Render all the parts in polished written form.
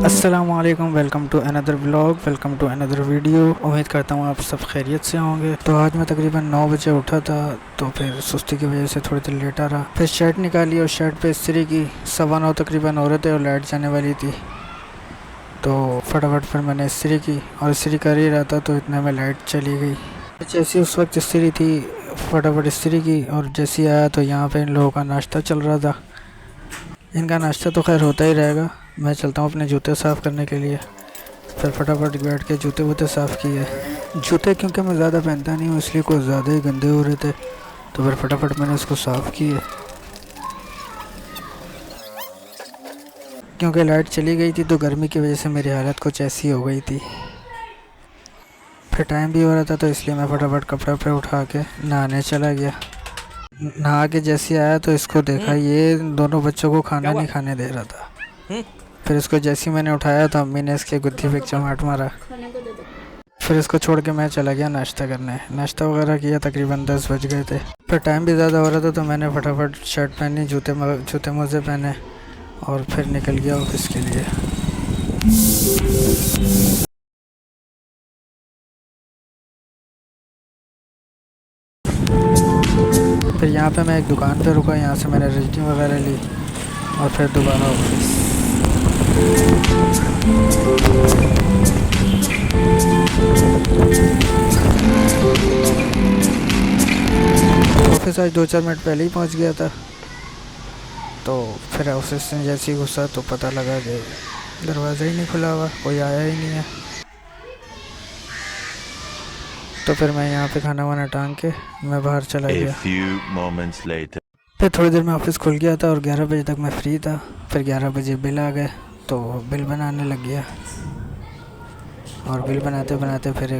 अस्सलामुअलैकुम, welcome to another vlog, welcome to another video. उम्मीद करता हूँ आप सब खैरियत से होंगे। तो आज मैं तकरीबन 9 बजे उठा था, तो फिर सुस्ती की वजह से थोड़ी देर लेटा रहा। फिर शर्ट निकाली और शर्ट पे इस्त्री की। 9:15 तकरीबन हो रहे थे और लाइट जाने वाली थी, तो फटाफट फिर मैंने इस्त्री की और इस्त्री कर ही रहा था तो इतने में लाइट चली गई। जैसी उस वक्त इस्त्री थी, फटाफट इस्त्री की और जैसी आया तो यहाँ पे इन लोगों का नाश्ता चल रहा था। इनका नाश्ता तो खैर होता ही रहेगा। मैं चलता हूँ अपने जूते साफ़ करने के लिए। फिर फटाफट बैठ के जूते वूते साफ़ किए। जूते क्योंकि मैं ज़्यादा पहनता नहीं हूँ, इसलिए कुछ ज़्यादा ही गंदे हो रहे थे, तो फिर फटाफट मैंने उसको साफ़ किए। क्योंकि लाइट चली गई थी तो गर्मी की वजह से मेरी हालत कुछ ऐसी हो गई थी। फिर टाइम भी हो रहा था तो इसलिए मैं फटाफट कपड़े वपड़े उठा के नहाने चला गया। नहा के जैसे आया तो इसको देखा, ये दोनों बच्चों को खाना नहीं खाने दे रहा था। फिर इसको जैसे ही मैंने उठाया तो अम्मी ने इसके गुद्दी पे चमाट मारा। फिर इसको छोड़ के मैं चला गया नाश्ता करने। नाश्ता वगैरह किया, तकरीबन 10 बज गए थे। फिर टाइम भी ज़्यादा हो रहा था तो मैंने फटाफट शर्ट पहनी, जूते मोज़े पहने और फिर निकल गया ऑफिस के लिए। फिर यहाँ पे मैं एक दुकान पे रुका, यहाँ से मैंने रजनी वगैरह ली और फिर दोबारा ऑफिस। ऑफिस आज 2-4 मिनट पहले ही पहुँच गया था। तो फिर ऑफिस में जैसे ही घुसा तो पता लगा कि दरवाज़ा ही नहीं खुला हुआ, कोई आया ही नहीं है। तो फिर मैं यहाँ पे खाना वाना टांग के मैं बाहर चला गया। फिर थोड़ी देर में ऑफिस खुल गया था और 11 बजे तक मैं फ्री था। फिर 11 बजे बिल आ गए तो बिल बनाने लग गया और बिल बनाते बनाते फिर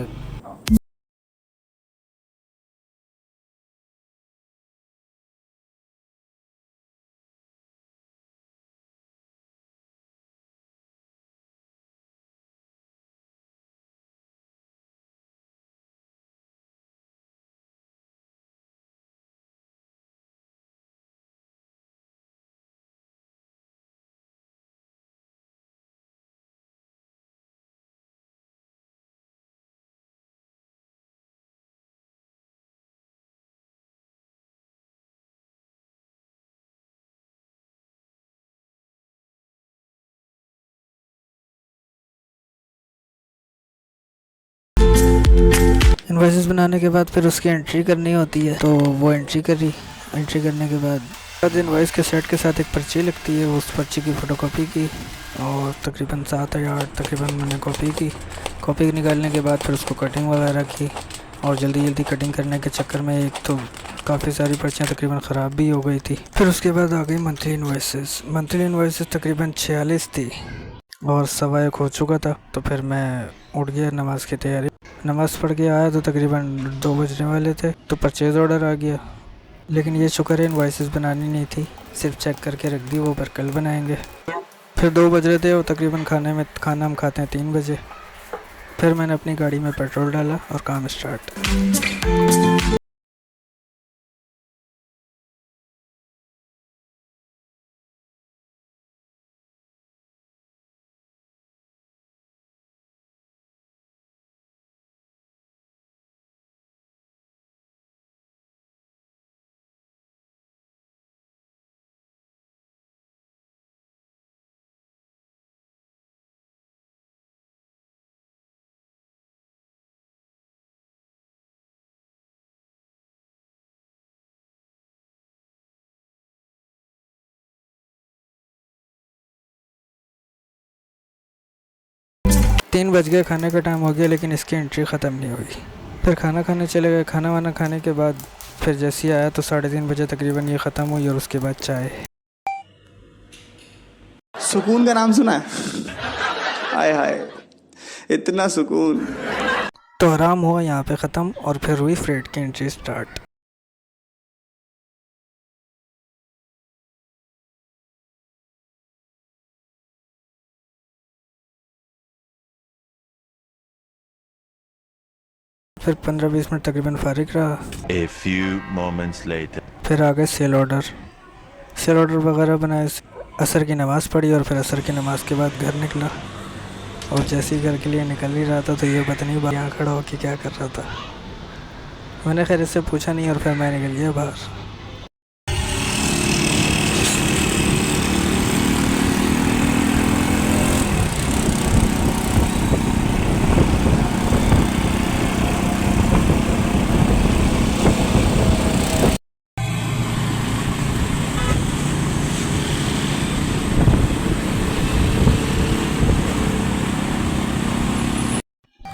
इन्वॉइसेस बनाने के बाद फिर उसकी एंट्री करनी होती है, तो वो एंट्री करी। एंट्री करने के बाद इन्वॉइस के सेट के साथ एक पर्ची लगती है, उस पर्ची की फ़ोटोकॉपी की और तकरीबन 7 या 8 तकरीबन मैंने कॉपी की। कॉपी निकालने के बाद फिर उसको कटिंग वगैरह की और जल्दी जल्दी कटिंग करने के चक्कर में एक तो काफ़ी सारी पर्चियाँ तकरीबन ख़राब भी हो गई थी। फिर उसके बाद आ गई मंथली इन्वॉइसेस। मंथली इन्वॉइसेस तकरीबन 46 थी और 1:15 हो चुका था। तो फिर मैं उठ गया नमाज़ की तैयारी। नमाज़ पढ़ के आया तो तकरीबन 2 बजने वाले थे, तो परचेज़ ऑर्डर आ गया। लेकिन ये शुक्र है इन्वॉइसेस बनानी नहीं थी, सिर्फ चेक करके रख दी, वो पर कल बनाएंगे। फिर 2 बज रहे थे और तकरीबन खाना हम खाते हैं 3 बजे। फिर मैंने अपनी गाड़ी में पेट्रोल डाला और काम स्टार्ट। तीन बज गए, खाने का टाइम हो गया, लेकिन इसकी एंट्री ख़त्म नहीं हुई। फिर खाना खाने चले गए। खाना वाना खाने के बाद फिर जैसे ही आया तो 3:30 बजे तकरीबन ये ख़त्म हुई और उसके बाद चाय। सुकून का नाम सुना है? हाय हाय, इतना सुकून। तो आराम हुआ यहाँ पे ख़त्म और फिर हुई फ्रेट की एंट्री स्टार्ट। फिर 15-20 मिनट तकरीबन फारिग रहा। A few moments later. फिर आ गए सेल ऑर्डर। सेल ऑर्डर वगैरह बनाए, असर की नमाज़ पढ़ी और फिर असर की नमाज़ के बाद घर निकला। और जैसे ही घर के लिए निकल ही रहा था तो ये पता नहीं यहाँ खड़ा होकर क्या कर रहा था। मैंने खैर इससे पूछा नहीं और फिर मैं निकल गया बाहर।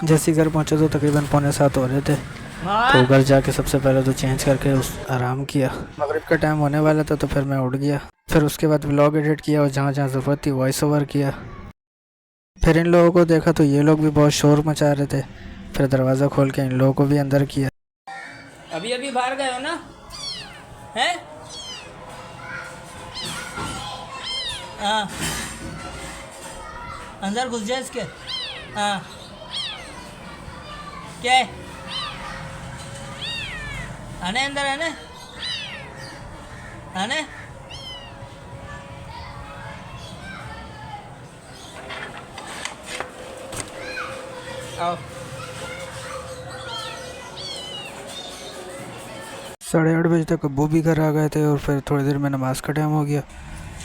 जैसे ही घर पहुँचे तो तकरीबन 6:45 हो रहे थे। तो घर जाके सबसे पहले तो चेंज करके उस आराम किया। मगरिब का टाइम होने वाला था तो फिर मैं उठ गया। फिर उसके बाद व्लॉग एडिट किया और जहाँ जहाँ ज़रूरत थी वॉइस ओवर किया। फिर इन लोगों को देखा तो ये लोग भी बहुत शोर मचा रहे थे। फिर दरवाज़ा खोल के इन लोगों को भी अंदर किया। अभी अभी बाहर गए हो ना? हैं? हाँ, अंदर घुस जाए इसके। हाँ, क्या है? आने अंदर, आने आने। आओ। 8:30 बजे तक अब्बू भी घर आ गए थे और फिर थोड़ी देर में नमाज़ का टाइम हो गया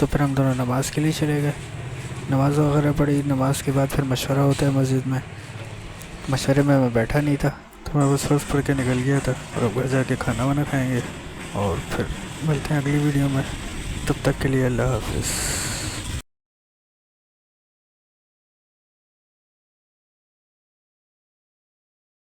तो फिर हम दोनों नमाज़ के लिए चले गए। नमाज़ वगैरह पढ़ी। नमाज़ के बाद फिर मशवरा होता है मस्जिद में। मशवरे में मैं बैठा नहीं था तो मैं बस फर्स्ट पढ़ के निकल गया था। और अब घर जाके खाना वाना खाएंगे और फिर मिलते हैं अगली वीडियो में। तब तक के लिए अल्लाह हाफ़िज़।